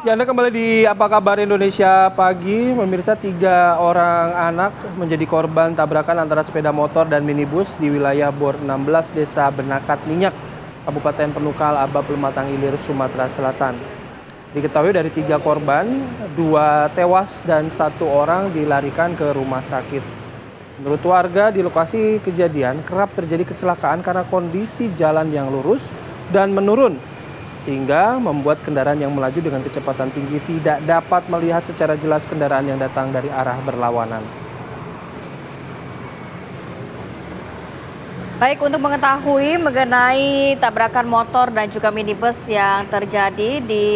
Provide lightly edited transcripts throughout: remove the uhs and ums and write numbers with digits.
Ya, Anda kembali di Apa Kabar Indonesia Pagi. Pemirsa, 3 orang anak menjadi korban tabrakan antara sepeda motor dan minibus di wilayah Bor 16, Desa Benakat Minyak, Kabupaten Penukal, Abab, Lematang Ilir, Sumatera Selatan. Diketahui dari 3 korban, 2 tewas dan 1 orang dilarikan ke rumah sakit. Menurut warga, di lokasi kejadian kerap terjadi kecelakaan karena kondisi jalan yang lurus dan menurun, sehingga membuat kendaraan yang melaju dengan kecepatan tinggi tidak dapat melihat secara jelas kendaraan yang datang dari arah berlawanan. Baik, untuk mengetahui mengenai tabrakan motor dan juga minibus yang terjadi di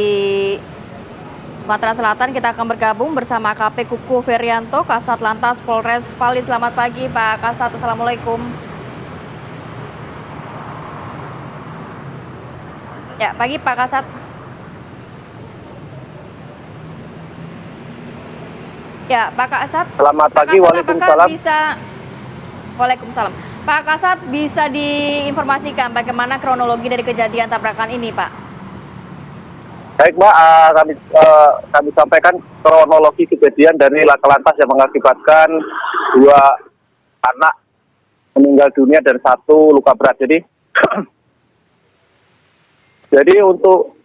Sumatera Selatan, kita akan bergabung bersama AKP Kuku Ferianto, Kasat Lantas Polres Pali. Selamat pagi Pak Kasat, Assalamualaikum. Ya, pagi Pak Kasat. Ya, Pak Kasat. Selamat pagi, Waalaikumsalam. Waalaikumsalam. Pak Kasat, bisa diinformasikan bagaimana kronologi dari kejadian tabrakan ini, Pak? Baik, Mbak, kami sampaikan kronologi kejadian dari laka lantas yang mengakibatkan 2 anak meninggal dunia dan 1 luka berat. Jadi untuk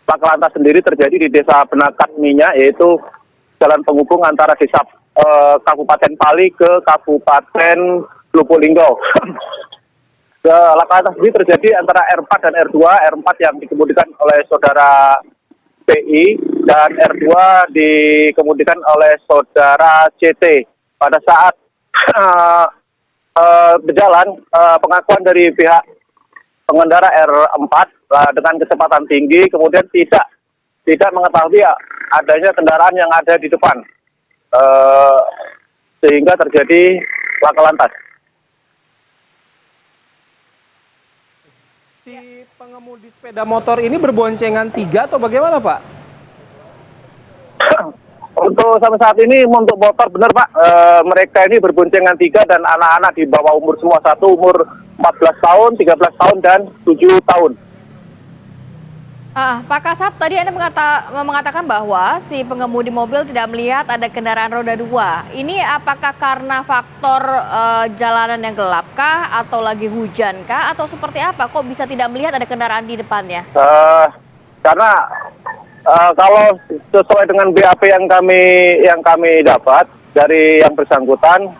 laka lantas sendiri terjadi di Desa Benakat Minyak, yaitu jalan penghubung antara desa Kabupaten Pali ke Kabupaten Lubuk Linggau. Laka lantas ini terjadi antara R4 dan R2. R4 yang dikemudikan oleh saudara PI dan R2 dikemudikan oleh saudara CT. Pada saat berjalan, pengakuan dari pihak pengendara R4 dengan kecepatan tinggi, kemudian tidak mengetahui adanya kendaraan yang ada di depan, sehingga terjadi laka lantas. Si pengemudi sepeda motor ini berboncengan 3 atau bagaimana, Pak? Untuk sampai saat ini untuk motor benar, Pak, mereka ini berboncengan 3 dan anak-anak di bawah umur semua, 1 umur 14 tahun, 13 tahun, dan 7 tahun. Pak Kasat, tadi Anda mengatakan bahwa si pengemudi mobil tidak melihat ada kendaraan roda 2. Ini apakah karena faktor jalanan yang gelap kah, atau lagi hujan kah, atau seperti apa? Kok bisa tidak melihat ada kendaraan di depannya? Karena kalau sesuai dengan BAP yang kami dapat dari yang bersangkutan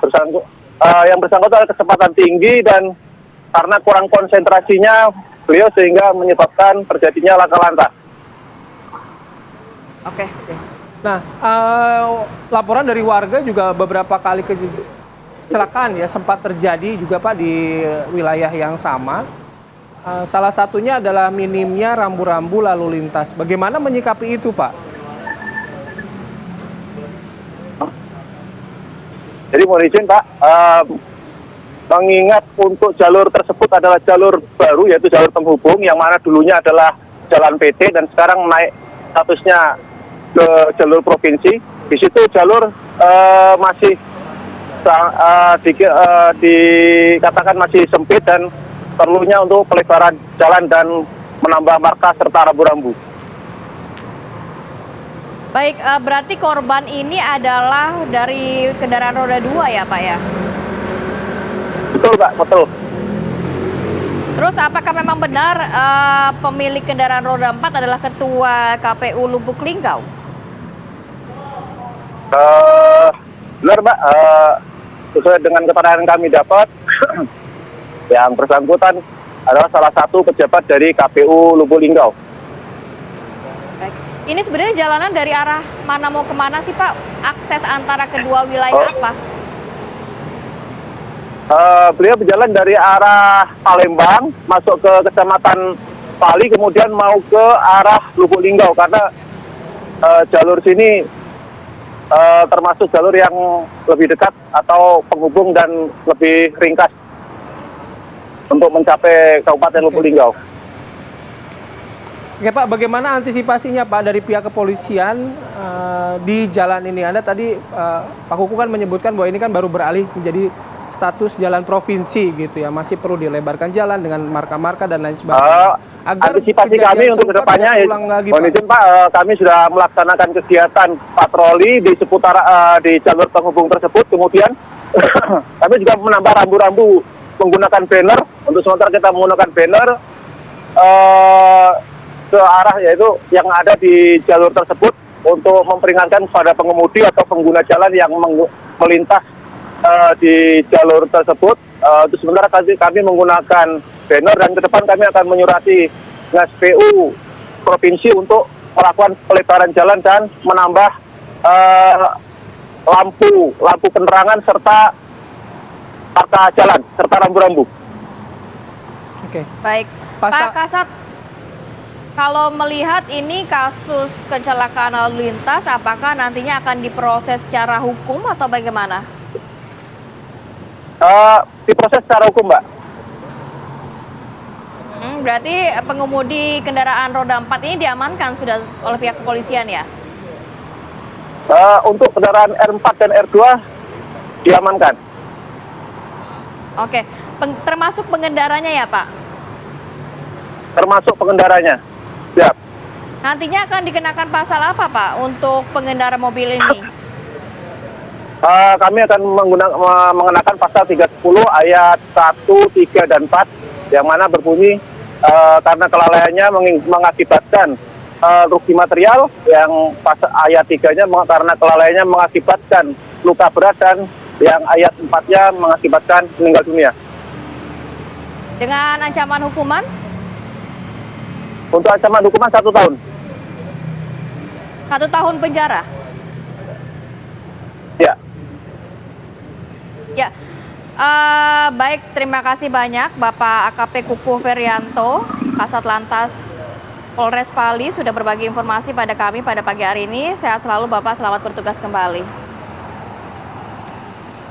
adalah kecepatan tinggi dan karena kurang konsentrasinya beliau sehingga menyebabkan terjadinya laka lantas. Oke. Nah, laporan dari warga juga beberapa kali kecelakaan ya sempat terjadi juga, Pak, di wilayah yang sama. Salah satunya adalah minimnya rambu-rambu lalu lintas. Bagaimana menyikapi itu, Pak? Jadi mohon izin, Pak, mengingat untuk jalur tersebut adalah jalur baru, yaitu jalur penghubung yang mana dulunya adalah jalan PT dan sekarang naik statusnya ke jalur provinsi. Di situ jalur masih dikatakan masih sempit dan perlunya untuk pelebaran jalan dan menambah marka serta rambu-rambu. Baik, berarti korban ini adalah dari kendaraan roda 2 ya, Pak ya? Betul, Pak, betul. Terus apakah memang benar pemilik kendaraan roda 4 adalah ketua KPU Lubuk Linggau? Benar, Mbak. Sesuai dengan keterangan yang kami dapat, yang bersangkutan adalah salah satu pejabat dari KPU Lubuk Linggau. Baik. Ini sebenarnya jalanan dari arah mana mau kemana sih, Pak? Akses antara kedua wilayah apa? Beliau berjalan dari arah Palembang masuk ke Kecamatan Pali, kemudian mau ke arah Lubuk Linggau karena jalur sini termasuk jalur yang lebih dekat atau penghubung dan lebih ringkas untuk mencapai Kabupaten Lubuk Linggau. Oke, Pak, bagaimana antisipasinya, Pak, dari pihak kepolisian di jalan ini? Anda tadi, Pak Kuku kan menyebutkan bahwa ini kan baru beralih menjadi status jalan provinsi gitu ya, masih perlu dilebarkan jalan dengan marka-marka dan lain sebagainya. Antisipasi kejadian kami untuk serupa kedepannya, tidak terulang lagi, mohon Pak. izin Pak, kami sudah melaksanakan kegiatan patroli di seputar di jalur penghubung tersebut. Kemudian kami juga menambah rambu-rambu menggunakan banner. Untuk sementara kita menggunakan banner ke arah yaitu yang ada di jalur tersebut untuk memperingatkan kepada pengemudi atau pengguna jalan yang melintas di jalur tersebut. Untuk sementara kami menggunakan banner dan ke depan kami akan menyurati PU provinsi untuk melakukan pelebaran jalan dan menambah lampu penerangan serta marka jalan serta rambu-rambu. Oke. Baik, Pak Kasat, kalau melihat ini kasus kecelakaan lalu lintas, apakah nantinya akan diproses secara hukum atau bagaimana? Diproses secara hukum, Mbak. Berarti pengemudi kendaraan roda 4 ini diamankan sudah oleh pihak kepolisian ya? Untuk kendaraan R4 dan R2 diamankan. Oke, termasuk pengendaranya ya Pak? Termasuk pengendaranya, siap. Nantinya akan dikenakan pasal apa Pak untuk pengendara mobil ini? Kami akan mengenakan pasal 310 ayat 1, 3, dan 4 yang mana berbunyi karena kelalaiannya mengakibatkan rugi material, yang pasal ayat 3-nya karena kelalaiannya mengakibatkan luka berat, dan yang ayat 4-nya mengakibatkan meninggal dunia. Dengan ancaman hukuman? Untuk ancaman hukuman 1 tahun. 1 tahun penjara? Ya. Ya, baik, terima kasih banyak Bapak AKP Kukuh Ferianto, Kasat Lantas Polres Pali sudah berbagi informasi pada kami pada pagi hari ini. Sehat selalu Bapak, selamat bertugas kembali.